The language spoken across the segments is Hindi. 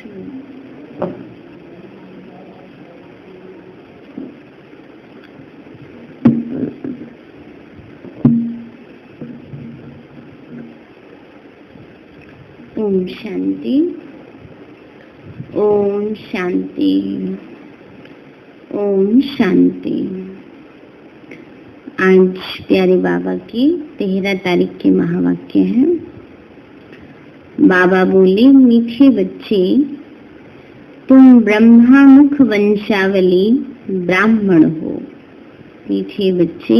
ओम शांति, ओम शांति, ओम शांति। आज प्यारे बाबा की 13 तारीख के महावाक्य हैं। बाबा बोले, मीठे बच्चे, तुम ब्रह्मा मुख वंशावली ब्राह्मण हो। मीठे बच्चे,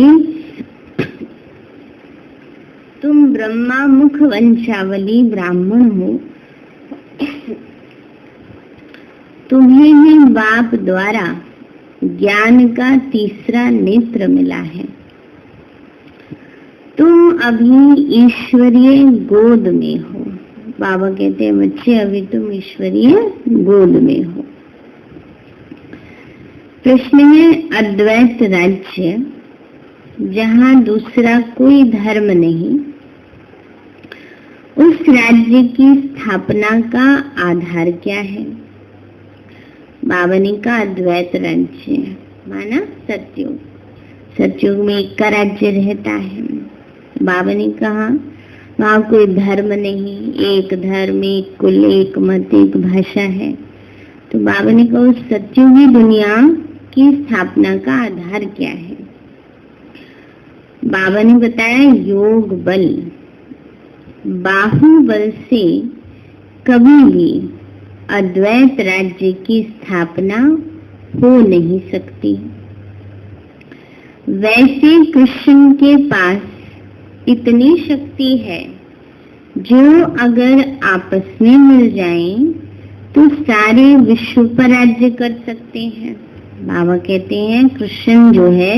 तुम ब्रह्मा मुख वंशावली ब्राह्मण हो। तुम्हें ही बाप द्वारा ज्ञान का तीसरा नेत्र मिला है। तुम अभी ईश्वरीय गोद में हो। बाबा कहते हैं, बच्चे अभी तुम ईश्वरीय गोद में हो। प्रश्न है, अद्वैत राज्य जहाँ दूसरा कोई धर्म नहीं, उस राज्य की स्थापना का आधार क्या है? बाबा ने कहा, अद्वैत राज्य माना सतयुग। सतयुग में एक का राज्य रहता है। बाबा ने कहा, वहाँ कोई धर्म नहीं, एक धर्म, एक कुल, एक मत, एक भाषा है। तो बाबा ने कहा, उस सतयुगी दुनिया की स्थापना का आधार क्या है? बाबा ने बताया, योग बल। बाहुबल से कभी भी अद्वैत राज्य की स्थापना हो नहीं सकती। वैसे कृष्ण के पास इतनी शक्ति है जो अगर आपस में मिल जाएं तो सारे विश्व पर राज्य कर सकते हैं। बाबा कहते हैं, कृष्ण जो है,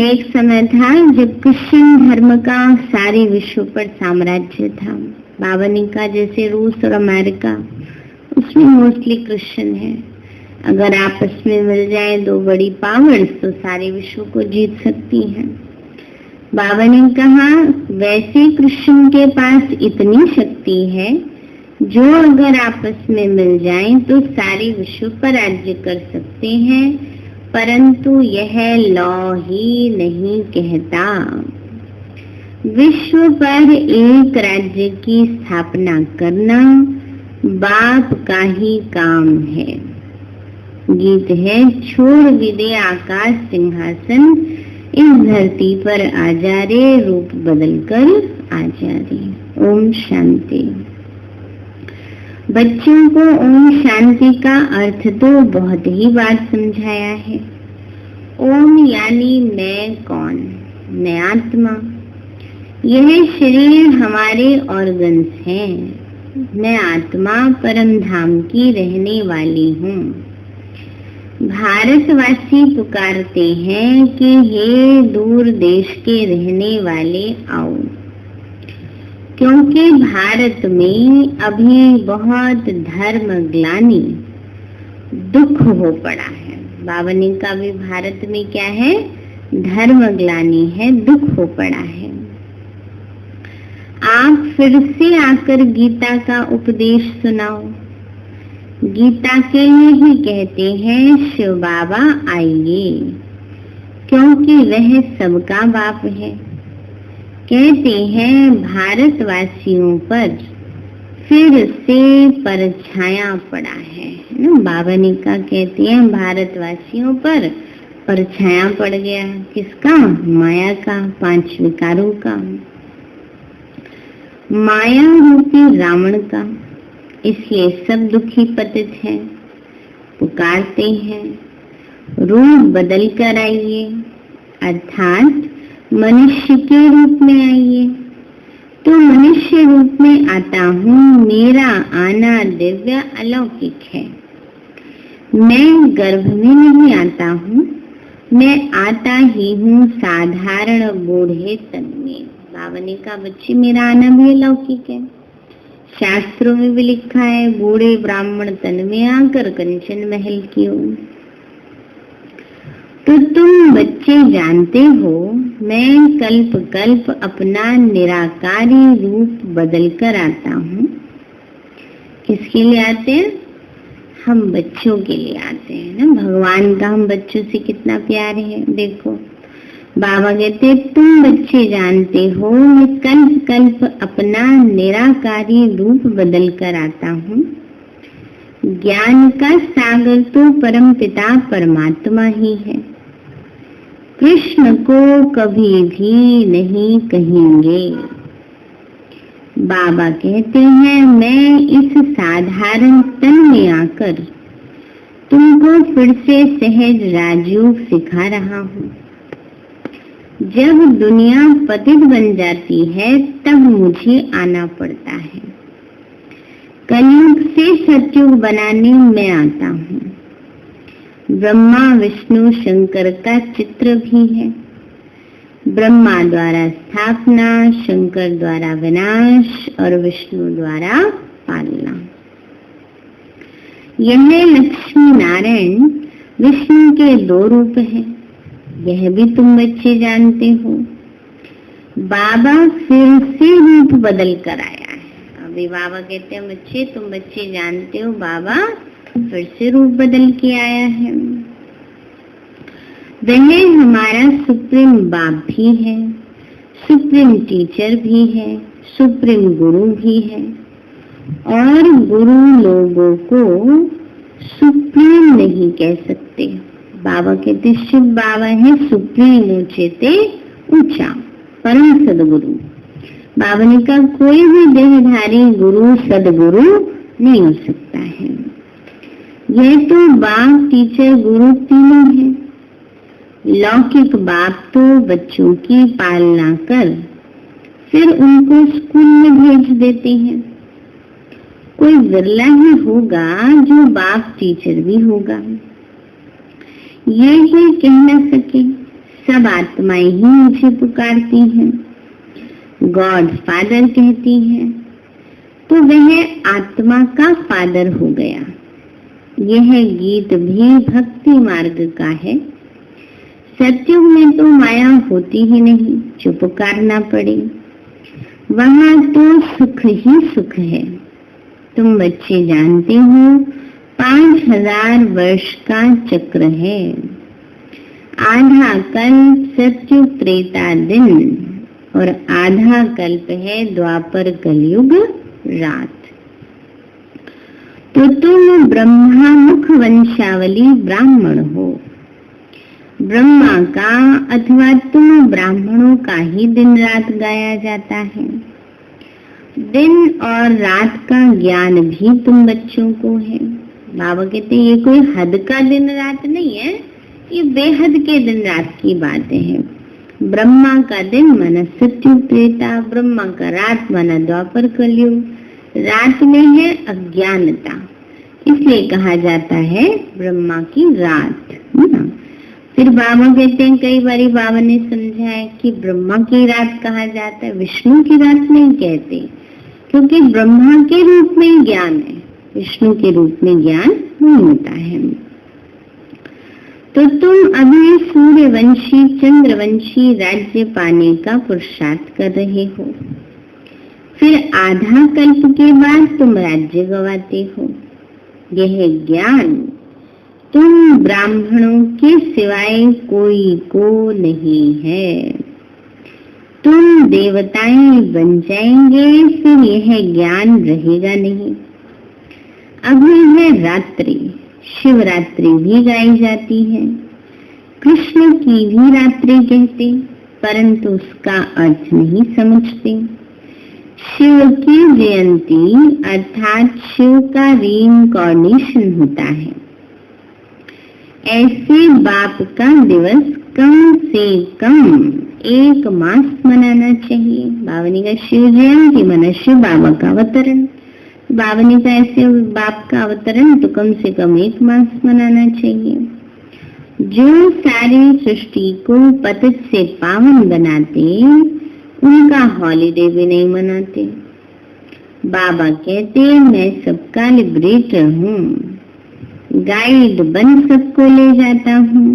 एक समय था जब कृष्ण धर्म का सारे विश्व पर साम्राज्य था। बाबा ने कहा, जैसे रूस और अमेरिका, उसमें मोस्टली कृष्ण है। अगर आपस में मिल जाए दो बड़ी पावर्स तो सारे विश्व को जीत सकती हैं। बाबा ने कहा, वैसे कृष्ण के पास इतनी शक्ति है जो अगर आपस में मिल जाए तो सारे विश्व पर राज्य कर सकते हैं, परंतु यह लॉ ही नहीं कहता। विश्व पर एक राज्य की स्थापना करना बाप का ही काम है। गीत है, छोड़ विदे आकाश सिंहासन, इस धरती पर आ जा रे, रूप बदल कर आ जा रे। ओम शांति। बच्चों को ओम शांति का अर्थ तो बहुत ही बार समझाया है। ओम यानी मैं कौन? मैं आत्मा। यह शरीर हमारे ऑर्गन्स हैं। मैं आत्मा परम धाम की रहने वाली हूँ। भारतवासी पुकारते हैं कि हे दूर देश के रहने वाले आओ, क्योंकि भारत में अभी बहुत धर्म ग्लानि, दुख हो पड़ा है। बाबा ने कहा, अभी भारत में क्या है? धर्म ग्लानि है, दुख हो पड़ा है। आप फिर से आकर गीता का उपदेश सुनाओ। गीता के लिए ही कहते हैं, शिव बाबा आइए, क्योंकि वह सबका बाप है। कहते हैं, भारतवासियों पर फिर से परछाया पड़ा है ना। बाबा ने कहा, कहते हैं, भारतवासियों पर परछाया पड़ गया। किसका? माया का, 5 विकारों का, माया रूपी रावण का। इसलिए सब दुखी पतित हैं, पुकारते हैं, रूप बदल कर आइए, अर्थात मनुष्य के रूप में आइए। तो मनुष्य रूप में आता हूँ, मेरा आना दिव्य अलौकिक है। मैं गर्भ में नहीं आता हूँ, मैं आता ही हूँ साधारण बूढ़े तन में। बाबा ने कहा, बच्चे मेरा आना भी अलौकिक है। शास्त्रों में भी लिखा है, बूढ़े ब्राह्मण तन में आकर कंचन महल की ओर। तो तुम बच्चे जानते हो, मैं कल्प कल्प अपना निराकारी रूप बदल कर आता हूँ। किसके लिए आते हैं? हम बच्चों के लिए आते हैं ना। भगवान का हम बच्चों से कितना प्यार है। देखो बाबा कहते तुम बच्चे जानते हो मैं कल्प कल्प अपना निराकारी रूप बदल कर आता हूँ। ज्ञान का सागर तो परम पिता परमात्मा ही है। कृष्ण को कभी भी नहीं कहेंगे। बाबा कहते हैं मैं इस साधारण तन में आकर तुमको फिर से सहज राजयोग सिखा रहा हूँ। जब दुनिया पतित बन जाती है तब मुझे आना पड़ता है। कलयुग से सतयुग बनाने मैं आता हूँ। ब्रह्मा विष्णु शंकर का चित्र भी है। ब्रह्मा द्वारा स्थापना, शंकर द्वारा विनाश और विष्णु द्वारा पालना। यह लक्ष्मी नारायण विष्णु के दो रूप हैं। यह भी तुम बच्चे जानते हो। बाबा फिर से रूप बदल कर आया है। अभी बाबा कहते हैं बच्चे तुम बच्चे जानते हो बाबा फिर से रूप बदल के आया है। वह हमारा सुप्रीम बाप भी है, सुप्रीम टीचर भी है, सुप्रीम गुरु भी है। और गुरु लोगों को सुप्रीम नहीं कह सकते। बाबा कहते शिव बाबा है सुप्रीम ऊंचेते ऊंचा परम सदगुरु। बाबा ने कहा कोई भी देहधारी गुरु सदगुरु नहीं हो सकता है। यह तो बाप टीचर गुरु तीनों है। लौकिक बाप तो बच्चों की पालना कर फिर उनको स्कूल में भेज देते हैं। कोई विरला ही होगा जो बाप टीचर भी होगा। ये ही कह न सके सब आत्माएं ही मुझे पुकारती हैं, गॉड फादर कहती हैं, तो वह आत्मा का फादर हो गया। यह गीत भी भक्ति मार्ग का है। सत्युग में तो माया होती ही नहीं जो पुकारना पड़े। वहां तो सुख ही सुख है। तुम बच्चे जानते हो 5000 वर्ष का चक्र है। आधा कल्प सत्युग त्रेता दिन और आधा कल्प है द्वापर कलयुग रात। तो तुम ब्रह्मा मुख वंशावली ब्राह्मण हो। ब्रह्मा का अथवा तुम ब्राह्मणों का ही दिन रात गाया जाता है। दिन और रात का ज्ञान भी तुम बच्चों को है। बाबा कहते ये कोई हद का दिन रात नहीं है, ये बेहद के दिन रात की बातें हैं। ब्रह्मा का दिन माना सत्युग त्रेता, ब्रह्मा का रात माना द्वापर कलयुग। रात में है अज्ञानता, इसलिए कहा जाता है ब्रह्मा की रात ना। फिर बाबा कहते हैं कई बारी बाबा ने समझाया कि ब्रह्मा की रात कहा जाता है, विष्णु की रात नहीं कहते, क्योंकि ब्रह्मा के रूप में ज्ञान है, विष्णु के रूप में ज्ञान नहीं होता है। तो तुम अभी सूर्यवंशी चंद्रवंशी राज्य पाने का पुरुषार्थ कर रहे हो। फिर आधा कल्प के बाद तुम राज्य गवाते हो। यह ज्ञान तुम ब्राह्मणों के सिवाय कोई को नहीं है। तुम देवताएं बन जाएंगे, फिर यह ज्ञान रहेगा नहीं। अभी है रात्रि, शिवरात्रि भी गाई जाती है। कृष्ण की भी रात्रि कहते, परंतु उसका अर्थ नहीं समझते। शिव की जयंती अर्थात शिव का रीइंकार्नेशन होता है। ऐसे बाप का दिवस कम से कम 1 मास मनाना चाहिए। बाबा ने कहा शिव जयंती मना शिव बाबा का अवतरण। बाबा ने कहा ऐसे बाप का अवतरण तो कम से कम 1 मास मनाना चाहिए। जो सारी सृष्टि को पतित से पावन बनाते उनका हॉलिडे भी नहीं मनाते। बाबा कहते मैं सबका लिबरेटर हूँ, गाइड बन सबको ले जाता हूँ।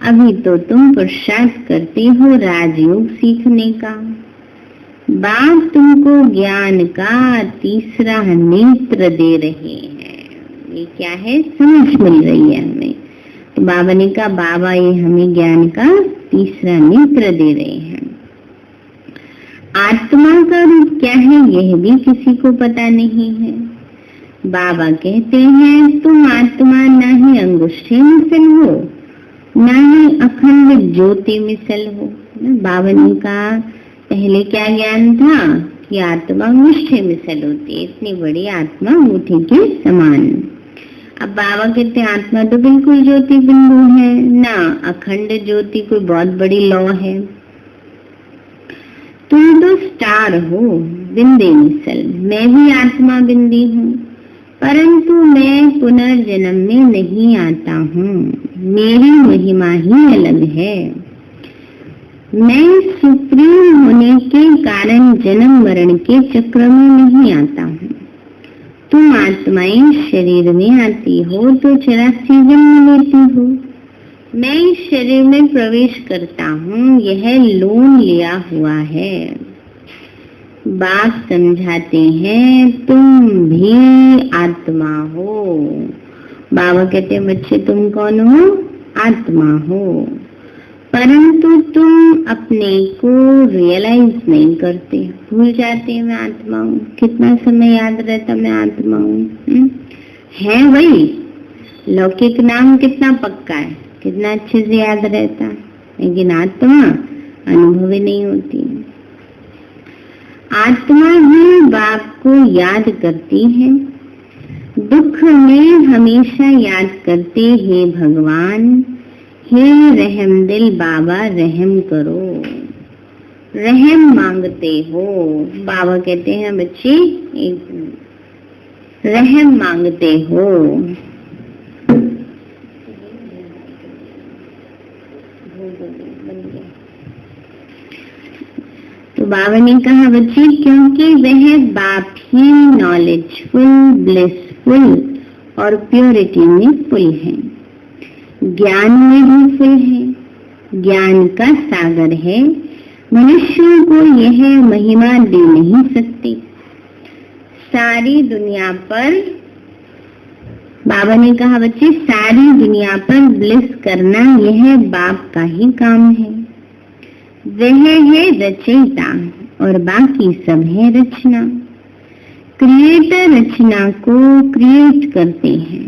अभी तो तुम पुरुषार्थ करते हो राजयोग सीखने का। बाप तुमको ज्ञान का तीसरा नेत्र दे रहे हैं। ये क्या है? समझ मिल रही है हमें। तो बाबा ने कहा बाबा ये हमें ज्ञान का तीसरा नेत्र दे रहे हैं। आत्मा का रूप क्या है यह भी किसी को पता नहीं है। बाबा कहते हैं तुम आत्मा ना ही अंगुष्ठे मिसल हो ना ही अखंड ज्योति मिसल हो। बाबा ने कहा पहले क्या ज्ञान था कि आत्मा अंगुष्ठे मिसल होती है, इतनी बड़ी आत्मा अंगूठी के समान। अब बाबा कहते हैं आत्मा तो बिल्कुल ज्योति बिंदु है ना, अखंड ज्योति कोई बहुत बड़ी लौ है। तुम तो स्टार हो बिंदे मिसल, मैं भी आत्मा बिंदी हूँ, परंतु मैं पुनर्जन्म में नहीं आता हूँ, मेरी महिमा ही अलग है। मैं सुप्रीम होने के कारण जन्म मरण के चक्र में नहीं आता हूँ। तुम आत्माएं शरीर में आती हो तो 84 जन्म लेती हो। मैं इस शरीर में प्रवेश करता हूँ, यह लोन लिया हुआ है। बाप समझाते हैं तुम भी आत्मा हो। बाबा कहते हैं बच्चे तुम कौन हो? आत्मा हो, परंतु तुम अपने को रियलाइज नहीं करते, भूल जाते हैं मैं आत्मा हूँ। कितना समय याद रहता मैं आत्मा हूँ? है वही लौकिक नाम कितना पक्का है, कितना अच्छे से याद रहता, लेकिन आत्मा अनुभव ही नहीं होती। आत्मा ही बाप को याद करती है, दुख में हमेशा याद करते हे भगवान, हे रहम दिल बाबा रहम करो। रहम मांगते हो। बाबा कहते हैं बच्चे रहम मांगते हो। तो बाबा ने कहा बच्चे क्योंकि वह बाप ही नॉलेजफुल, ब्लिसफुल और प्योरिटी में फुल है, ज्ञान में भी फुल है, ज्ञान का सागर है। मनुष्यों को यह महिमा दे नहीं सकती। सारी दुनिया पर बाबा ने कहा बच्चे सारी दुनिया पर ब्लिस करना यह बाप का ही काम है। वह है रचयिता और बाकी सब है रचना। क्रिएटर रचना को क्रिएट करते हैं,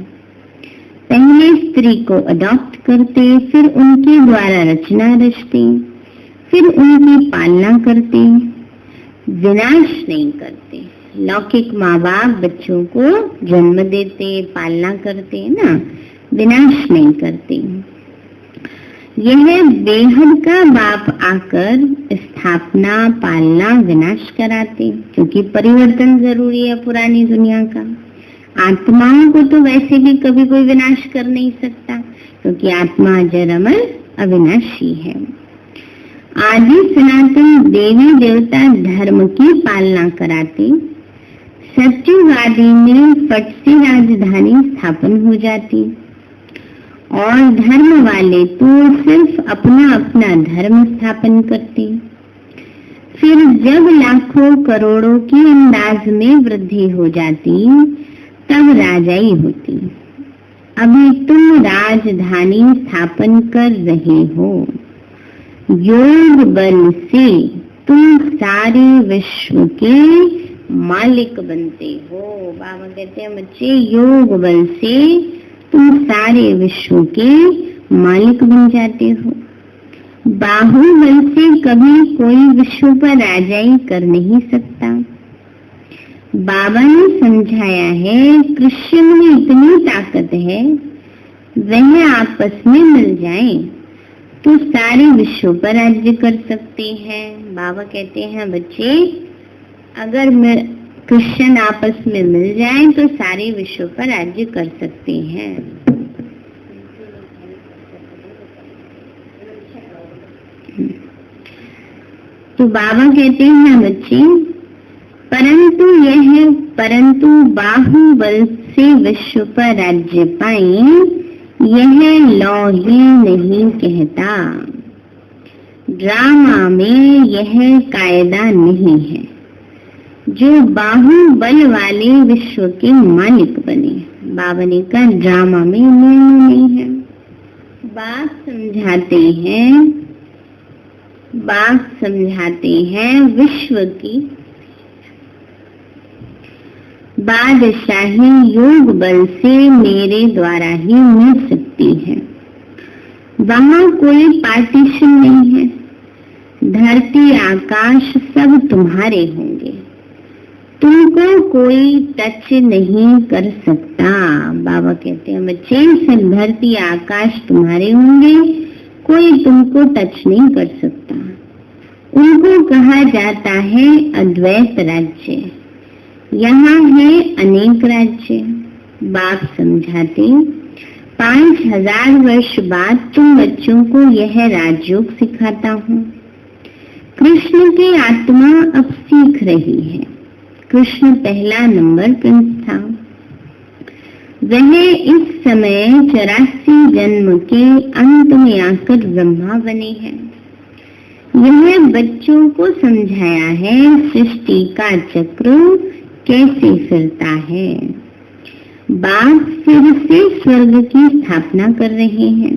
पहले स्त्री को अडॉप्ट करते, फिर उनके द्वारा रचना रचते, फिर उनकी पालना करते, विनाश नहीं करते। लौकिक माँ बाप बच्चों को जन्म देते, पालना करते ना, विनाश नहीं करते। यह बेहद का बाप आकर स्थापना, पालना, विनाश कराते, क्योंकि परिवर्तन जरूरी है पुरानी दुनिया का। आत्माओं को तो वैसे भी कभी कोई विनाश कर नहीं सकता, क्योंकि आत्मा अजर अमर अविनाशी है। आदि सनातन देवी देवता धर्म की पालना कराते, सत्ययुग आदि में फट से राजधानी स्थापन हो जाती, और धर्म वाले तो सिर्फ अपना अपना धर्म स्थापन करते। फिर जब लाखों करोड़ों की अंदाज में वृद्धि हो जाती तब राजाई होती। अभी तुम राजधानी स्थापन कर रहे हो। योग बल से तुम सारे विश्व के मालिक बनते हो। बाबा कहते हैं बच्चे योग बल से तुम सारे विश्व के मालिक बन जाते हो। बाहुबल से कभी कोई विश्व पर राजाई कर नहीं सकता। बाबा ने समझाया है कृष्ण में इतनी ताकत है, वह आपस में मिल जाए तो सारे विश्व पर राज्य कर सकते हैं। बाबा कहते हैं बच्चे अगर कृष्ण आपस में मिल जाए तो सारे विश्व पर राज्य कर सकते हैं। तो बाबा कहते हैं बच्चे परंतु बाहुबल से विश्व पर राज्य पाए यह लौ ही नहीं कहता। ड्रामा में यह कायदा नहीं है जो बाहुबल वाले विश्व के मालिक बने। बाबा ने कहा ड्रामा में नियम नहीं है। बाप समझाते हैं विश्व की बादशाही योग बल से मेरे द्वारा ही मिल सकती है। वहां कोई पार्टीशन नहीं है। धरती आकाश सब तुम्हारे होंगे, तुमको कोई टच नहीं कर सकता। बाबा कहते हैं बच्चे सब धरती आकाश तुम्हारे होंगे, कोई तुमको टच नहीं कर सकता। उनको कहा जाता है अद्वैत राज्य। यहाँ है अनेक राज्य। बाप समझाते 5000 वर्ष बाद तुम बच्चों को यह राजयोग सिखाता हूँ। कृष्ण की आत्मा अब सीख रही है। कृष्ण पहला नंबर प्रिंस था। वह इस समय 84 जन्म के अंत में आकर ब्रह्मा बने हैं। यह बच्चों को समझाया है सृष्टि का चक्र कैसे फिरता है। बाप फिर से स्वर्ग की स्थापना कर रहे हैं।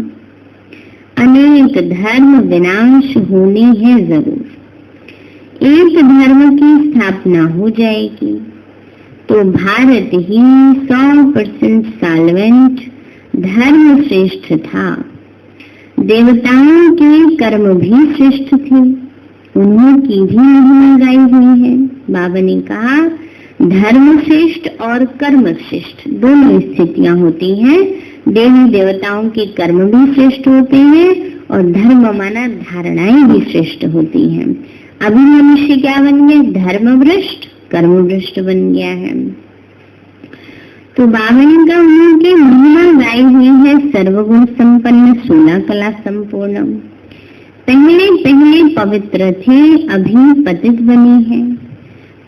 अनेक धर्म विनाश होने हैं जरूर। एक धर्म की स्थापना हो जाएगी तो भारत ही 100% साल्वेंट धर्म श्रेष्ठ था। देवताओं के कर्म भी श्रेष्ठ थे, उन्हीं की भी महिमा गाई हुई है। बाबा ने कहा धर्म श्रेष्ठ और कर्म श्रेष्ठ दोनों स्थितियां होती हैं। देवी देवताओं के कर्म भी श्रेष्ठ होते हैं और धर्म माना धारणाएं भी श्रेष्ठ होती हैं। अभी मनुष्य क्या बन गया? धर्म भ्रष्ट, कर्म भ्रष्ट बन गया है। तो बाबा ने कहा उनकी महिमा गाई हुई है सर्वगुण संपन्न 16 कला संपूर्ण। पहले पहले पवित्र थे, अभी पतित बनी है।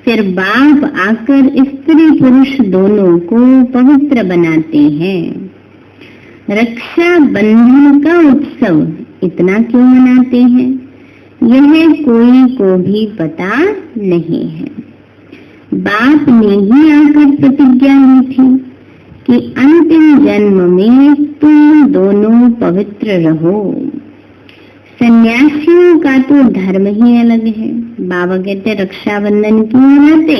फिर बाप आकर स्त्री पुरुष दोनों को पवित्र बनाते हैं। रक्षा बंधन का उत्सव इतना क्यों मनाते हैं, यह कोई को भी पता नहीं है। बाप ने ही आकर प्रतिज्ञा ली थी कि अंतिम जन्म में तुम दोनों पवित्र रहो। सन्यासियों का तो धर्म ही अलग है। बाबा कहते रक्षाबंधन क्यों मनाते?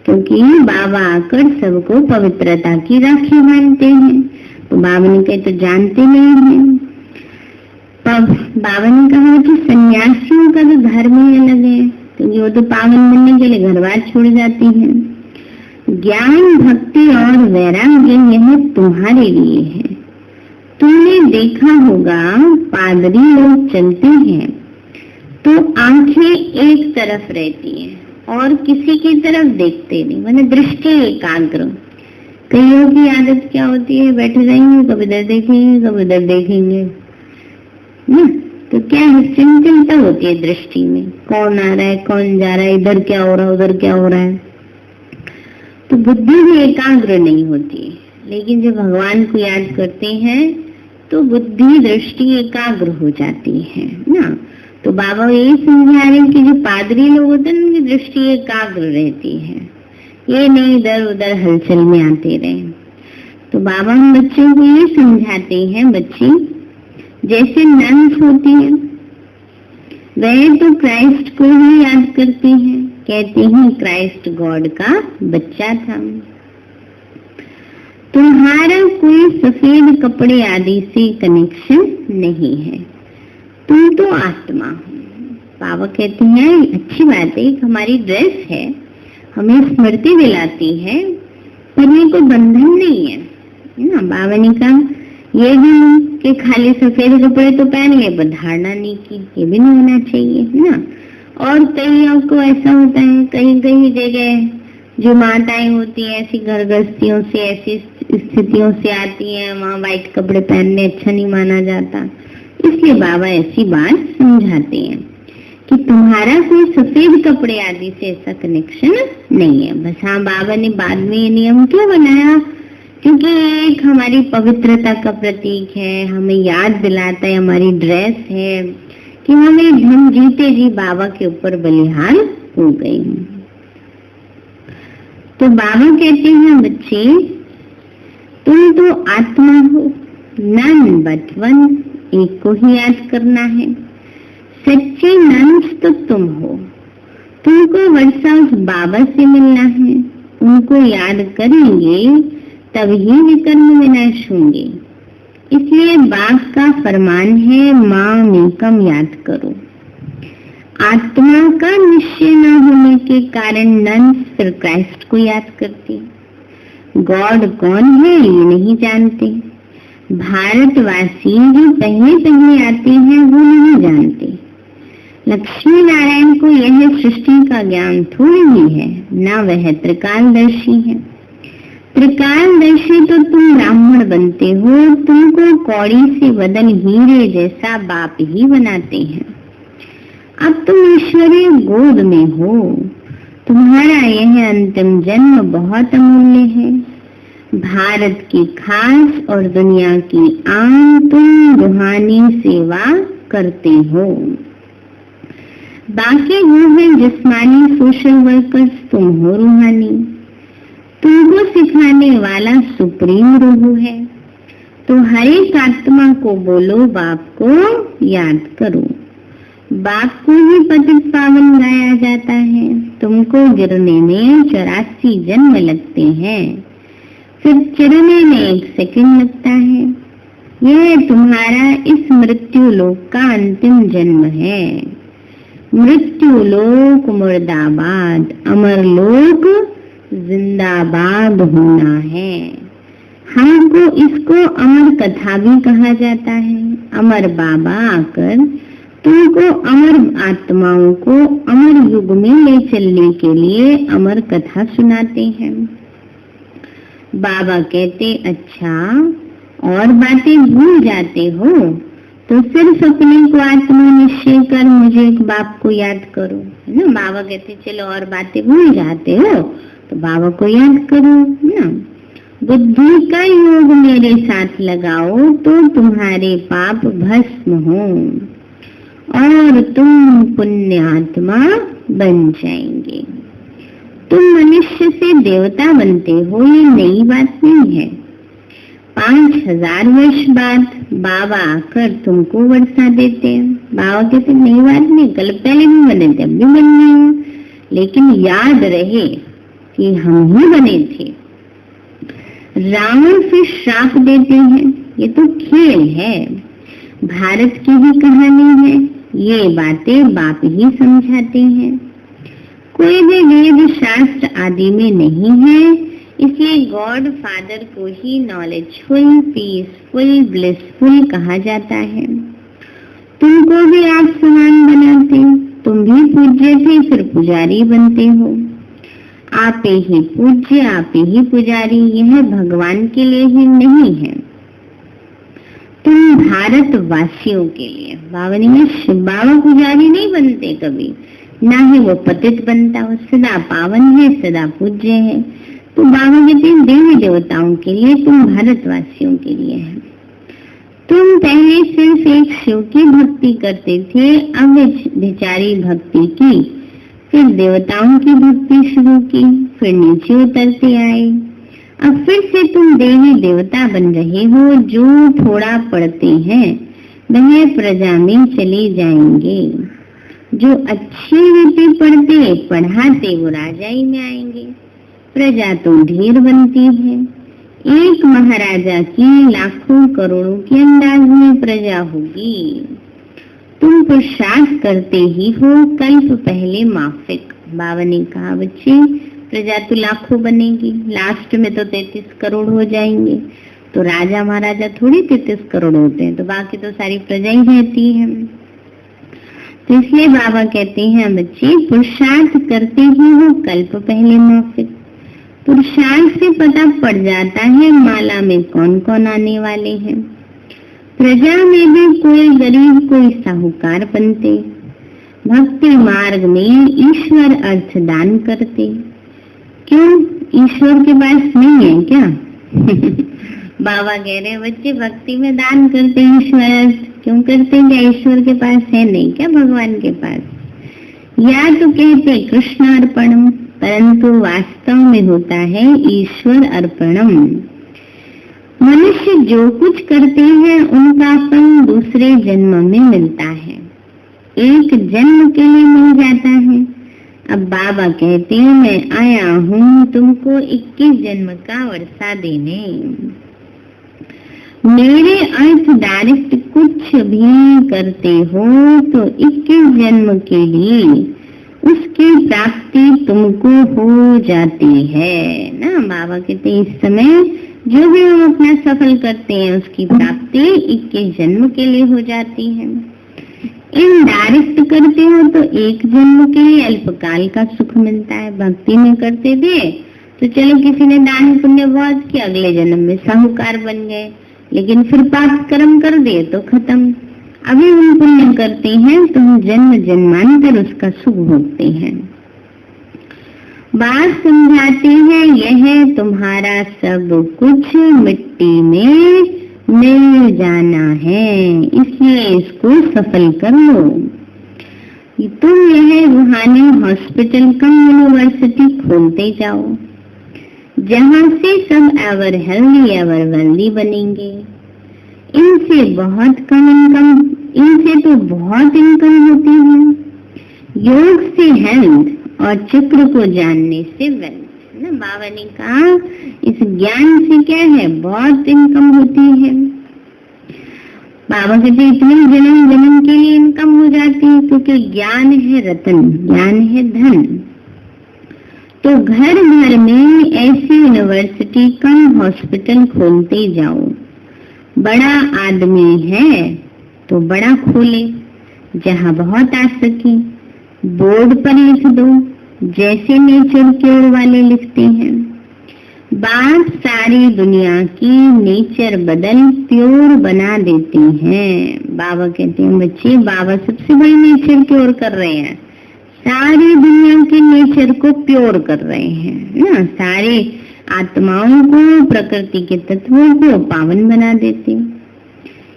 क्योंकि बाबा आकर सबको पवित्रता की राखी बांधते हैं। तो बाबा ने कहे तो जानते नहीं हैं। बाबा ने कहा कि सन्यासियों का तो धर्म ही अलग है, क्योंकि वो तो पावन बनने के लिए घर बार छोड़ जाती हैं। ज्ञान भक्ति और वैराग्य यह तुम्हारे लिए है। तुमने देखा होगा पादरी लोग चलते हैं तो आंखें एक तरफ रहती हैं और किसी की तरफ देखते नहीं, मैंने दृष्टि एकाग्र। कईयों की आदत क्या होती है, बैठे रहेंगे कभी इधर देखेंगे कभी इधर देखेंगे ना। तो क्या है, चंचलता होती है दृष्टि में, कौन आ रहा है कौन जा रहा है, इधर क्या हो रहा है उधर क्या हो रहा है। तो बुद्धि भी एकाग्र नहीं होती है। लेकिन जब भगवान को याद करते हैं तो बुद्धि दृष्टि एकाग्र हो जाती है ना। तो बाबा यही समझा रहे हैं कि जो पादरी लोग होते हैं उनकी दृष्टि एकाग्र रहती है, ये नहीं इधर उधर हलचल में आते रहे। तो बाबा हम बच्चों को ये समझाते हैं, बच्चे जैसे नन्स होती है वह तो क्राइस्ट को ही याद करती हैं, कहते हैं क्राइस्ट गॉड का बच्चा था। तुम्हारा कोई सफेद कपड़े आदि से कनेक्शन नहीं है, तुम तो आत्मा हो। बाबा कहते हैं अच्छी बात है, हमारी ड्रेस है, हमें स्मृति दिलाती है, पर ये कोई बंधन नहीं है ना। बाबा ने कहा ये भी कि खाली सफेद कपड़े तो पहन गए पर धारणा नहीं की, ये भी नहीं होना चाहिए ना। और कईयों को ऐसा होता है, कहीं कहीं जगह जो माताएं होती हैं ऐसी घर गृहस्थियों से ऐसी स्थितियों से आती हैं, वहाँ व्हाइट कपड़े पहनने अच्छा नहीं माना जाता। इसलिए बाबा ऐसी बात समझाते हैं कि तुम्हारा कोई सफेद कपड़े आदि से ऐसा कनेक्शन नहीं है। बस हाँ, बाबा ने बाद में ये नियम क्यों बनाया? क्योंकि एक हमारी पवित्रता का प्रतीक है, हमें याद दिलाता है, हमारी ड्रेस है कि मैं धन जीते जी बाबा के ऊपर बलिहार हो गई हूँ। तो बाबा कहते हैं बच्चे, तुम तो आत्मा हो, नन बट वन, एक को ही याद करना है। सच्चे नंस तो तुम हो, तुमको वर्षा उस बाबा से मिलना है। उनको याद करेंगे तभी विकर्म विनाश होंगे। इसलिए बाप का फरमान है, मां एकम याद करो। आत्मा का निश्चय न होने के कारण नंस फिर क्राइस्ट को याद करते। गॉड कौन है ये नहीं जानते। भारतवासी जो पहले पहले आते हैं वो नहीं जानते। लक्ष्मी नारायण को यह सृष्टि का ज्ञान थोड़ी ही है, ना वह त्रिकालदर्शी है। त्रिकालदर्शी तो तुम ब्राह्मण बनते हो, तुमको कौड़ी से बदन हीरे जैसा बाप ही बनाते हैं। अब तुम ईश्वरीय गोद में हो। तुम्हारा यह अंतिम जन्म बहुत अमूल्य है। भारत की खास और दुनिया की आम तुम रूहानी सेवा करते हो। बाकी वो है जिस्मानी सोशल वर्कर्स, तुम हो रूहानी। तुमको सिखाने वाला सुप्रीम रूह है। तो हर एक आत्मा को बोलो, बाप को याद करो। बाप को ही पतित पावन गाया जाता है। तुमको गिरने में 84 जन्म लगते हैं, फिर चिरने में 1 सेकंड लगता है। यह तुम्हारा इस मृत्यु लोक का अंतिम जन्म है। मृत्यु लोक मुर्दाबाद, अमर लोक जिंदाबाद होना है। हमको इसको अमर कथा भी कहा जाता है। अमर बाबा आकर तुमको अमर आत्माओं को अमर युग में ले चलने के लिए अमर कथा सुनाते हैं। बाबा कहते, अच्छा और बातें भूल जाते हो तो सिर्फ अपने को आत्मा निश्चय कर मुझे एक बाप को याद करो, है ना। बाबा कहते चलो और बातें भूल जाते हो तो बाबा को याद करो ना। बुद्धि का योग मेरे साथ लगाओ तो तुम्हारे पाप भस्म हो और तुम पुण्य आत्मा बन जाएंगे। तुम मनुष्य से देवता बनते हो, ये नई बात नहीं है। 5000 वर्ष बाद बाबा आकर तुमको वर्षा देते हैं। बाबा कहते नई बात नहीं, कल पहले भी बने थे, अब भी बन गए हो, लेकिन याद रहे कि हम ही बने थे। रावण फिर श्राप देते हैं, ये तो खेल है, भारत की ही कहानी है। ये बातें बाप ही समझाते हैं। कोई भी वेद शास्त्र आदि में नहीं है, इसलिए गॉड फादर को ही नॉलेजफुल, पीसफुल, ब्लिसफुल कहा जाता है। तुमको भी आप समान बनाते, तुम भी पूज्य थे फिर पुजारी बनते हो। आप ही पूज्य, आप ही पुजारी, यह भगवान के लिए ही नहीं है, तुम भारत वासियों के लिए। बाबा पुजारी नहीं बनते कभी, ना ही वो पतित बनता, वो सदा पावन है, सदा पूज्य है। तो बाबा कहते हैं देवी देवताओं के लिए, तुम भारतवासियों के लिए है। तुम पहले सिर्फ एक शिव की भक्ति करते थे, अब विचारी भक्ति की, फिर देवताओं की भक्ति शुरू की, फिर नीचे उतरते आए। अब फिर से तुम देवी देवता बन रहे हो। जो थोड़ा पढ़ते हैं वह प्रजा में चले जाएंगे, जो अच्छी रीति पढ़ते पढ़ाते वो राजाई में आएंगे। प्रजा तो ढेर बनती है, एक महाराजा की लाखों करोड़ों के अंदाज में प्रजा होगी। तुम पुरुषार्थ करते ही हो, कल्प पहले माफिक। बाबा ने कहा बच्चे प्रजा तो लाखों बनेगी, लास्ट में तो 33 करोड़ हो जाएंगे। तो राजा महाराजा थोड़ी 33 करोड़ होते हैं, तो बाकी तो सारी प्रजा ही रहती है। तो इसलिए बाबा कहते हैं बच्चे पुरुषार्थ करते ही हो, कल्प पहले माफिक। पुरुषार्थ से पता पड़ जाता है माला में कौन कौन आने वाले हैं। प्रजा में भी कोई गरीब कोई साहूकार बनते। भक्ति मार्ग में ईश्वर अर्थ दान करते। क्यों, ईश्वर के पास नहीं है क्या? बाबा कह रहे हैं बच्चे भक्ति में दान करते हैं ईश्वर अर्थ, क्यों करते? क्या ईश्वर के पास है नहीं क्या भगवान के पास? या तो कहते कृष्ण अर्पणम, परंतु वास्तव में होता है ईश्वर अर्पणम। मनुष्य जो कुछ करते हैं उनका फल दूसरे जन्म में मिलता है, एक जन्म के लिए मिल जाता है। अब बाबा कहते हैं मैं आया हूँ तुमको 21 जन्म का वर्षा देने। मेरे अर्थ डायरेक्ट कुछ भी करते हो तो 21 जन्म के लिए उसकी प्राप्ति तुमको हो जाती है ना। बाबा कहते हैं इस समय जो भी हम अपना सफल करते हैं उसकी प्राप्ति 21 जन्म के लिए हो जाती है। इनडायरेक्ट करते हो तो एक जन्म के लिए अल्पकाल का सुख मिलता है। भक्ति में करते थे तो चलो किसी ने दान पुण्य बहुत किया, अगले जन्म में साहूकार बन गए, लेकिन फिर पाप कर्म कर दिए तो खत्म। अभी हम पुण्य करते हैं तो हम जन्म जन्मांतर उसका सुख भोगते हैं। बात समझाते हैं यह तुम्हारा सब कुछ मिट्टी में मिल जाना है, इसलिए इसको सफल कर लो। तुम यह रूहानी हॉस्पिटल कम यूनिवर्सिटी खोलते जाओ जहाँ से सब एवर हेल्दी एवर वेल्दी बनेंगे। इनसे तो बहुत इनकम होती है। योग से हेल्थ और चक्र को जानने से वेल्थ ना। बाबा ने कहा इस ज्ञान से क्या है, बहुत इनकम होती है। बाबा कहते इतने जन्म जन्म के लिए इनकम हो जाती है क्योंकि ज्ञान है रतन, ज्ञान है धन। तो घर घर में ऐसी यूनिवर्सिटी कम हॉस्पिटल खोलते जाओ। बड़ा आदमी है तो बड़ा खोले जहाँ बहुत आ सके। बोर्ड पर लिख दो जैसे नेचर क्योर वाले लिखते हैं। बात सारी दुनिया की नेचर बदल प्योर बना देते हैं। बाबा कहते हैं बच्चे बाबा सबसे बड़ी नेचर क्योर कर रहे हैं, सारी दुनिया के नेचर को प्योर कर रहे हैं ना। सारे आत्माओं को, प्रकृति के तत्वों को पावन बना देते।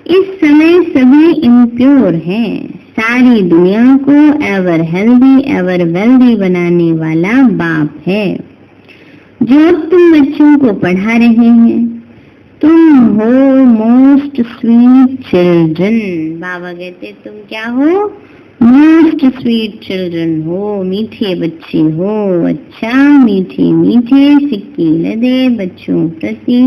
इस समय सभी इम्प्योर हैं। सारी दुनिया को एवर हेल्दी एवर वेल्दी बनाने वाला बाप है जो तुम बच्चों को पढ़ा रहे हैं। तुम हो मोस्ट स्वीट चिल्ड्रन। बाबा कहते तुम क्या हो, मोस्ट स्वीट चिल्ड्रन हो, मीठे बच्चे हो। अच्छा मीठे मीठे सिक्के लदे बच्चों प्रति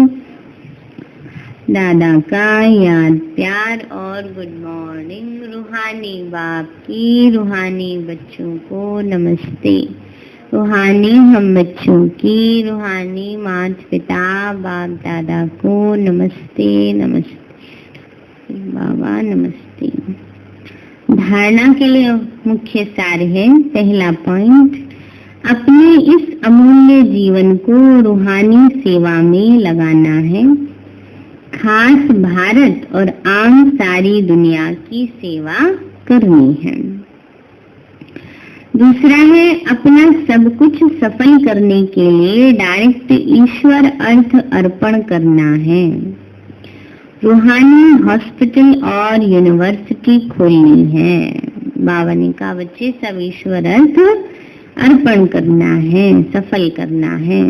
दादा का याद प्यार और गुड मॉर्निंग। रूहानी बाप की रूहानी बच्चों को नमस्ते। रूहानी हम बच्चों की रूहानी माता पिता बाप दादा को नमस्ते नमस्ते। बाबा नमस्ते। धारणा के लिए मुख्य सार है, पहला पॉइंट, अपने इस अमूल्य जीवन को रूहानी सेवा में लगाना है। खास भारत और आम सारी दुनिया की सेवा करनी है। दूसरा है अपना सब कुछ सफल करने के लिए डायरेक्ट ईश्वर अर्थ अर्पण करना है। रूहानी हॉस्पिटल और यूनिवर्सिटी खोलनी है। बाबा ने कहा बच्चे सब ईश्वर अर्थ अर्पण करना है, सफल करना है।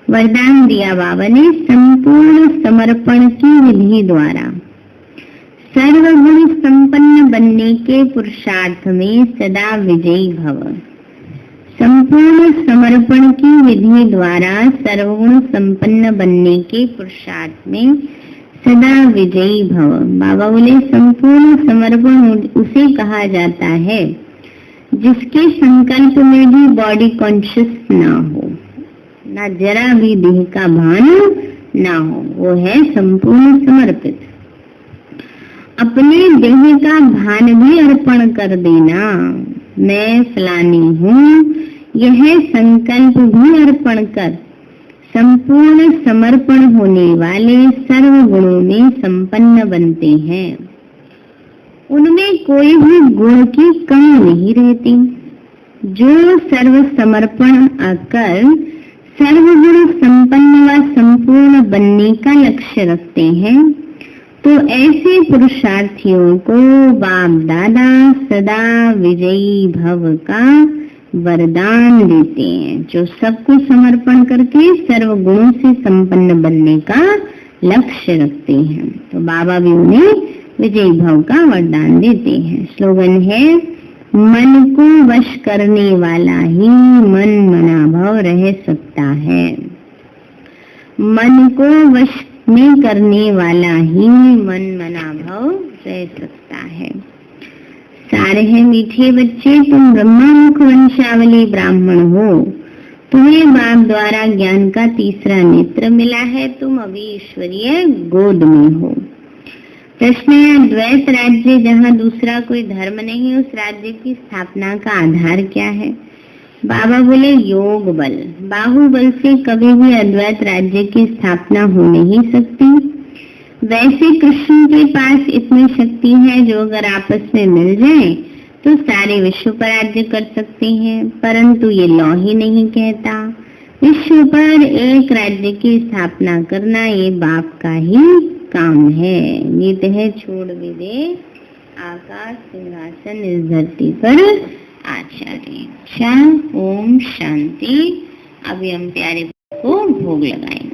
वरदान दिया बाबा ने संपूर्ण समर्पण की विधि द्वारा सर्वगुण संपन्न बनने के पुरुषार्थ में सदा विजयी भव। संपूर्ण समर्पण की विधि द्वारा सर्वगुण संपन्न बनने के पुरुषार्थ में सदा विजयी भव। बाबा बोले संपूर्ण समर्पण उसे कहा जाता है जिसके संकल्प में भी बॉडी कॉन्शियस ना हो, ना जरा भी देह का भान ना हो, वो है संपूर्ण समर्पित। अपने देह का भान भी अर्पण कर देना, मैं फलानी हूँ, यह संकल्प भी अर्पण कर संपूर्ण समर्पण होने वाले सर्व गुणों में संपन्न बनते हैं। उनमें कोई भी गुण की कमी नहीं रहती। जो सर्व समर्पण आकर सर्वगुण संपन्न व संपूर्ण बनने का लक्ष्य रखते हैं तो ऐसे पुरुषार्थियों को बाप दादा सदा विजयी भव का वरदान देते हैं, जो सबको समर्पण करके सर्व गुणों से संपन्न बनने का लक्ष्य रखते हैं। तो बाबा भी उन्हें विजयी भव का वरदान देते हैं। स्लोगन है, मन को वश करने वाला ही मन मना भव रह सकता है। मन को वश में करने वाला ही मन मना भव रह सकता है। सार है मीठे बच्चे, तुम ब्रह्मा मुख वंशावली ब्राह्मण हो, तुम्हें बाप द्वारा ज्ञान का तीसरा नेत्र मिला है, तुम अभी ईश्वरीय गोद में हो। प्रश्न है, द्वैत राज्य जहाँ दूसरा कोई धर्म नहीं, उस राज्य की स्थापना का आधार क्या है? बाबा बोले, योग बल। बाहुबल से कभी भी अद्वैत राज्य की स्थापना हो नहीं सकती। वैसे कृष्ण के पास इतनी शक्ति है जो अगर आपस में मिल जाए तो सारे विश्व पर राज्य कर सकते हैं, परंतु ये लॉ ही नहीं कहता। विश्व पर एक राज्य की स्थापना करना ये बाप का ही काम है। नीत है छोड़ भी दे आकाश सिंहासन इस धरती पर आचार्य। ओम शांति। अभी हम प्यारे को भोग लगाएंगे।